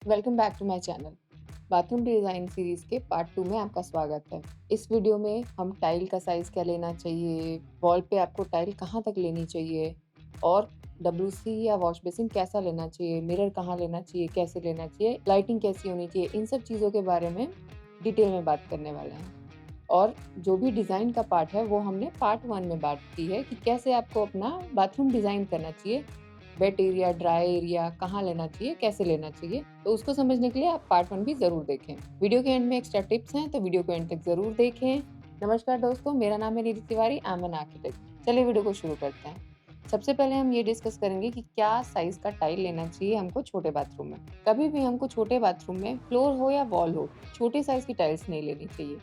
Welcome back to my channel. Bathroom design series के part 2 में आपका स्वागत है। इस वीडियो में हम टाइल का साइज़ क्या लेना चाहिए, वॉल पे आपको टाइल कहाँ तक लेनी चाहिए और डब्ल्यूसी या वॉश बेसिन कैसा लेना चाहिए, मिरर कहाँ लेना चाहिए, कैसे लेना चाहिए, लाइटिंग कैसी होनी चाहिए, इन सब चीज़ों के बारे में डिटेल में बात करने वाले हैं। और जो भी डिज़ाइन का पार्ट है वो हमने पार्ट 1 में बात की है कि कैसे आपको अपना बाथरूम डिज़ाइन करना चाहिए। वेट एरिया, ड्राई एरिया कहाँ लेना चाहिए, कैसे लेना चाहिए, तो उसको समझने के लिए आप पार्ट 1 भी ज़रूर देखें। वीडियो के एंड में एक्स्ट्रा टिप्स हैं, तो वीडियो को एंड तक ज़रूर देखें। नमस्कार दोस्तों, मेरा नाम है Nidhi Tiwari, I am an architect. चलिए वीडियो को शुरू करते हैं। सबसे पहले हम ये डिस्कस करेंगे कि क्या साइज़ का टाइल लेना चाहिए हमको छोटे बाथरूम में। कभी भी हमको छोटे बाथरूम में फ्लोर हो या वॉल हो, छोटे साइज़ की टाइल्स नहीं लेनी चाहिए।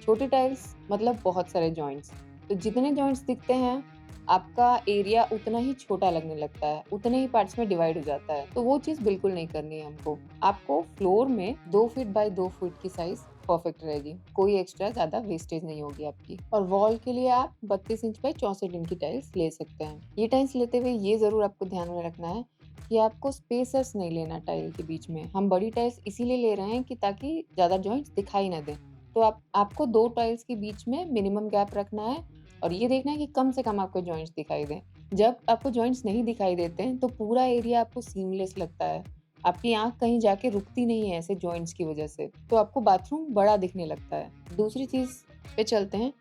छोटे टाइल्स मतलब बहुत सारे जॉइंट्स, तो जितने जॉइंट्स दिखते हैं आपका एरिया उतना ही छोटा लगने लगता है, उतने ही पार्ट्स में डिवाइड हो जाता है, तो वो चीज़ बिल्कुल नहीं करनी है हमको। आपको फ्लोर में 2 फीट बाय 2 फीट की साइज़ परफेक्ट रहेगी, कोई एक्स्ट्रा ज़्यादा वेस्टेज नहीं होगी आपकी। और वॉल के लिए आप 32 इंच बाय 64 इंच की टाइल्स ले सकते हैं। ये टाइल्स लेते हुए ये ज़रूर आपको ध्यान में रखना है कि आपको स्पेसर्स नहीं लेना टाइल के बीच में। हम बड़ी टाइल्स इसीलिए ले रहे हैं कि ताकि ज़्यादा जॉइंट्स दिखाई ना दें। तो आपको 2 टाइल्स के बीच में मिनिमम गैप रखना है और ये देखना है कि कम से कम आपको जॉइंट्स दिखाई दें। जब आपको जॉइंट्स नहीं दिखाई देते हैं, तो पूरा एरिया आपको सीमलेस लगता है। आपकी आँख कहीं जाके रुकती नहीं है ऐसे जॉइंट्स की वजह से, तो आपको बाथरूम बड़ा दिखने लगता है। दूसरी चीज़ पे चलते हैं।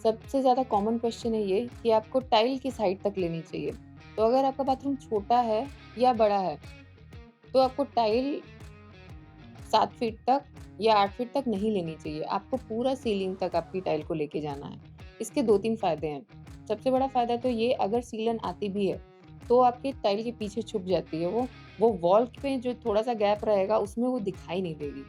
सबसे ज़्यादा कॉमन क्वेश्चन है ये कि आपको टाइल किस हाइट तक लेनी चाहिए। तो अगर आपका बाथरूम छोटा है या बड़ा है, तो आपको टाइल 7 फीट तक या 8 फीट तक नहीं लेनी चाहिए। आपको पूरा सीलिंग तक आपकी टाइल को लेके जाना है। इसके 2-3 फ़ायदे हैं। सबसे बड़ा फ़ायदा तो ये, अगर सीलन आती भी है, तो आपकी टाइल के पीछे छुप जाती है वो वॉल पे जो थोड़ा-सा गैप रहेगा उसमें वो दिखाई नहीं देगी।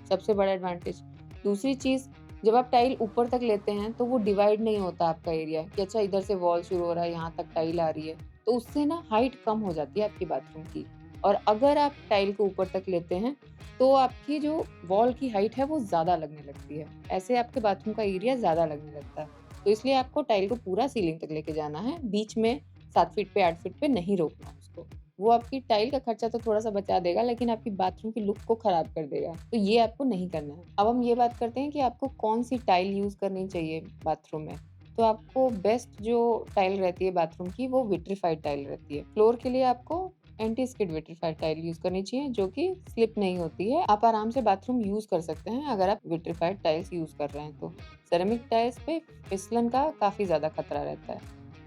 सबसे बड़ा एडवांटेज। दूसरी चीज़, जब आप टाइल ऊपर तक लेते हैं तो वो डिवाइड नहीं होता आपका एरिया कि अच्छा इधर से वॉल शुरू हो रहा है, यहाँ तक टाइल आ रही है। तो उससे ना हाइट कम हो जाती है आपकी बाथरूम की। और अगर आप टाइल को ऊपर तक लेते हैं तो आपकी जो वॉल की हाइट है वो ज़्यादा लगने लगती है। ऐसे आपके बाथरूम का एरिया ज़्यादा लगने लगता है। तो इसलिए आपको टाइल को पूरा सीलिंग तक लेके जाना है, बीच में 7 फीट पे 8 फीट पे नहीं रोकना उसको। वो आपकी टाइल का खर्चा तो थोड़ा-सा बचा देगा, लेकिन आपकी बाथरूम की लुक को खराब कर देगा। तो ये आपको नहीं करना है। अब हम ये बात करते हैं कि आपको कौन-सी टाइल यूज़ करनी चाहिए बाथरूम में। तो आपको बेस्ट जो टाइल रहती है बाथरूम की, वो विट्रिफाइड टाइल रहती है। फ्लोर के लिए आपको anti skid vitrified tile use करनी चाहिए, जो कि स्लिप नहीं होती है। आप आराम से बाथरूम यूज़ कर सकते हैं अगर आप विट्रिफाइड टाइल्स यूज़ कर रहे हैं तो। सेरेमिक टाइल्स पे फिसलन का काफ़ी ज़्यादा खतरा रहता है।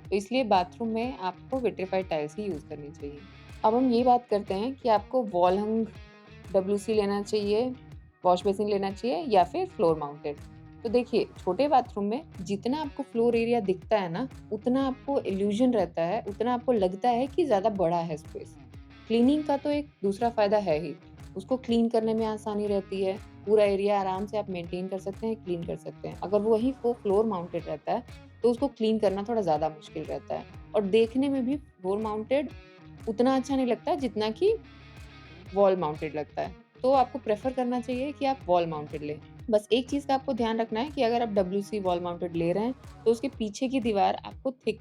तो इसलिए बाथरूम में आपको विट्रिफाइड टाइल्स ही यूज़ करनी चाहिए। अब हम ये बात करते हैं कि आपको वॉल हंग डब्ल्यूसी लेना चाहिए, वॉश बेसिन लेना चाहिए या फिर फ्लोर माउंटेड। तो देखिए, छोटे बाथरूम में जितना आपको फ्लोर एरिया दिखता है ना, उतना आपको इल्यूज़न रहता है, उतना आपको लगता है कि ज़्यादा बड़ा है स्पेस। क्लीनिंग का तो एक दूसरा फ़ायदा है ही, उसको क्लीन करने में आसानी रहती है, पूरा एरिया आराम से आप मेंटेन कर सकते हैं, क्लीन कर सकते हैं। अगर वही वो फ्लोर माउंटेड रहता है, तो उसको क्लीन करना थोड़ा ज़्यादा मुश्किल रहता है और देखने में भी फ्लोर माउंटेड उतना अच्छा नहीं लगता जितना कि वॉल माउंटेड लगता है। तो आपको प्रेफ़र करना चाहिए कि आप वॉल माउंटेड लें। बस एक चीज़ का आपको ध्यान रखना है कि अगर आप डब्ल्यूसी वॉल माउंटेड ले रहे हैं, तो उसके पीछे की दीवार आपको थिक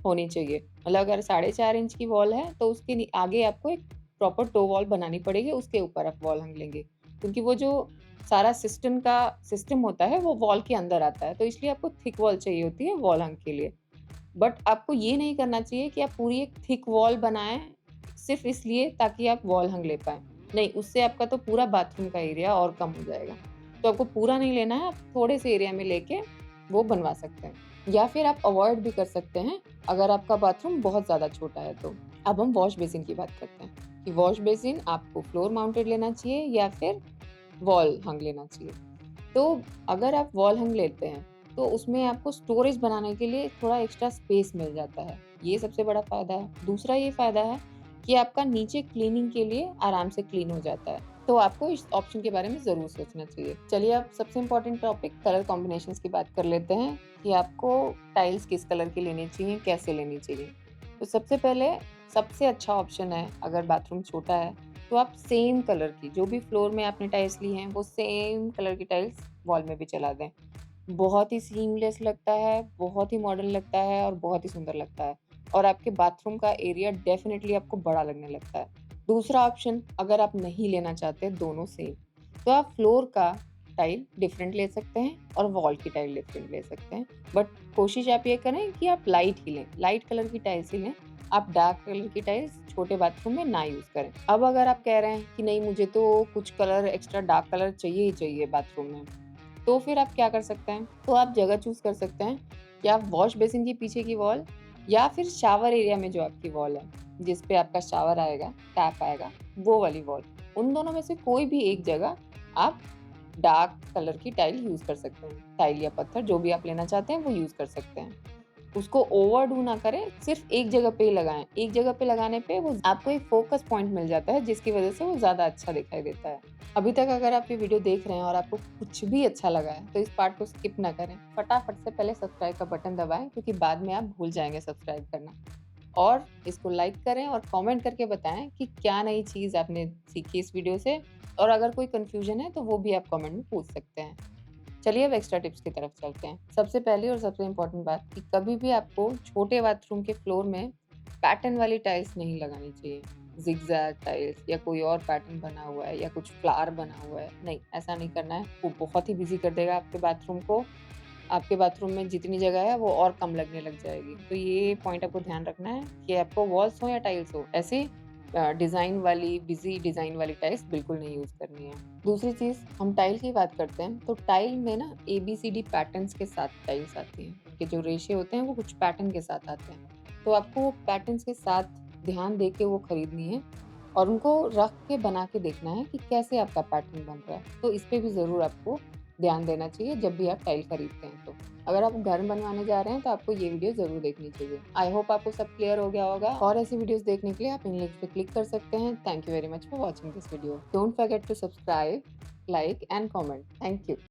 होनी चाहिए। मतलब अगर 4.5 इंच की वॉल है, तो उसके आगे आपको एक प्रॉपर टो वॉल बनानी पड़ेगी, उसके ऊपर आप वॉल हंग लेंगे। क्योंकि वो जो सारा सिस्टम होता है, वो वॉल के अंदर आता है, तो इसलिए आपको थिक वॉल चाहिए होती है वॉल हंग के लिए। बट आपको ये नहीं करना चाहिए कि आप पूरी एक थिक वॉल बनाएँ, सिर्फ़ इसलिए ताकि आप वॉल हंग ले पाएँ। नहीं, उससे आपका तो पूरा बाथरूम का एरिया और कम हो जाएगा। तो आपको पूरा नहीं लेना है, आप थोड़े-से एरिया में लेके वो बनवा सकते हैं। या फिर आप अवॉइड भी कर सकते हैं, अगर आपका बाथरूम बहुत ज़्यादा छोटा है तो। अब हम वॉश बेसिन की बात करते हैं, कि वॉश बेसिन आपको फ्लोर माउंटेड लेना चाहिए या फिर वॉल हंग लेना चाहिए। तो अगर आप वॉल हंग लेते हैं, तो उसमें आपको स्टोरेज बनाने के लिए थोड़ा एक्स्ट्रा स्पेस मिल जाता है। ये सबसे बड़ा फ़ायदा है। दूसरा ये फ़ायदा है कि आपका नीचे क्लीनिंग के लिए आराम से क्लीन हो जाता है। तो आपको इस ऑप्शन के बारे में ज़रूर सोचना चाहिए। चलिए अब सबसे इम्पोर्टेंट टॉपिक कलर कॉम्बिनेशंस की बात कर लेते हैं कि आपको टाइल्स किस कलर की लेनी चाहिए, कैसे लेनी चाहिए। तो सबसे पहले सबसे अच्छा ऑप्शन है, अगर बाथरूम छोटा है, तो आप सेम कलर की जो भी फ्लोर में आपने टाइल्स ली हैं, वो सेम कलर की टाइल्स वॉल में भी चला दें। बहुत ही सीमलेस लगता है, बहुत ही मॉडर्न लगता है और बहुत ही सुंदर लगता है और आपके बाथरूम का एरिया डेफ़िनिटली आपको बड़ा लगने लगता है। दूसरा ऑप्शन, अगर आप नहीं लेना चाहते दोनों सेम, तो आप फ्लोर का टाइल डिफरेंट ले सकते हैं और वॉल की टाइल डिफरेंट ले सकते हैं। बट कोशिश आप ये करें कि आप लाइट ही लें, लाइट कलर की टाइल्स ही लें। आप डार्क कलर की टाइल्स छोटे बाथरूम में ना यूज़ करें। अब अगर आप कह रहे हैं कि नहीं, मुझे तो कुछ कलर एक्स्ट्रा डार्क कलर चाहिए ही चाहिए बाथरूम में, तो फिर आप क्या कर सकते हैं? तो आप जगह चूज़ कर सकते हैं कि आप वॉश बेसिन के पीछे की वॉल या फिर शावर एरिया में जो आपकी वॉल है, जिस पे आपका शावर आएगा, टैप आएगा, वो वाली वॉल। उन दोनों में से कोई भी एक जगह आप डार्क कलर की टाइल यूज़ कर सकते हैं। टाइल या पत्थर जो भी आप लेना चाहते हैं वो यूज़ कर सकते हैं। उसको ओवरडू ना करें, सिर्फ़ एक जगह पे ही लगाएँ। एक जगह पे लगाने पे वो आपको एक फ़ोकस पॉइंट मिल जाता है, जिसकी वज़ह से वो ज़्यादा अच्छा दिखाई देता है। अभी तक अगर आप ये वीडियो देख रहे हैं और आपको कुछ भी अच्छा लगा है, तो इस पार्ट को स्किप ना करें। फटाफट से पहले सब्सक्राइब का बटन दबाएँ, क्योंकि बाद में आप भूल जाएँगे सब्सक्राइब करना। और इसको लाइक करें और कमेंट करके बताएँ कि क्या नई चीज़ आपने सीखी इस वीडियो से, और अगर कोई कन्फ्यूज़न है तो वो भी आप कमेंट में पूछ सकते हैं। चलिए अब एक्स्ट्रा टिप्स की तरफ चलते हैं। सबसे पहली और सबसे इम्पोर्टेंट बात कि कभी भी आपको छोटे बाथरूम के फ्लोर में पैटर्न वाली टाइल्स नहीं लगानी चाहिए। ज़िगज़ैग टाइल्स या कोई और पैटर्न बना हुआ है या कुछ फ्लावर बना हुआ है, नहीं, ऐसा नहीं करना है। वो बहुत ही बिज़ी कर देगा आपके बाथरूम को। आपके बाथरूम में जितनी जगह है वो और कम लगने लग जाएगी। तो ये पॉइंट आपको ध्यान रखना है कि आपको वॉल्स हो या टाइल्स हो, ऐसे डिज़ाइन वाली, बिज़ी डिज़ाइन वाली टाइल्स बिल्कुल नहीं यूज़ करनी है। दूसरी चीज़, हम टाइल की बात करते हैं, तो टाइल में ना एबीसीडी पैटर्न्स के साथ टाइल्स आती हैं। उनके जो रेशे होते हैं वो कुछ पैटर्न के साथ आते हैं। तो आपको वो पैटर्न्स के साथ ध्यान दे के वो खरीदनी है और उनको रख के बना के देखना है कि कैसे आपका पैटर्न बन रहा है। तो इस पे भी ज़रूर आपको ध्यान देना चाहिए जब भी आप टाइल खरीदते हैं तो। अगर आप घर बनवाने जा रहे हैं तो आपको ये वीडियो ज़रूर देखनी चाहिए। आई होप आपको सब क्लियर हो गया होगा, और ऐसी वीडियोज़ देखने के लिए आप इन लिंक्स पे क्लिक कर सकते हैं। Thank you very much for watching this video. Don't forget to subscribe, like and comment. Thank you.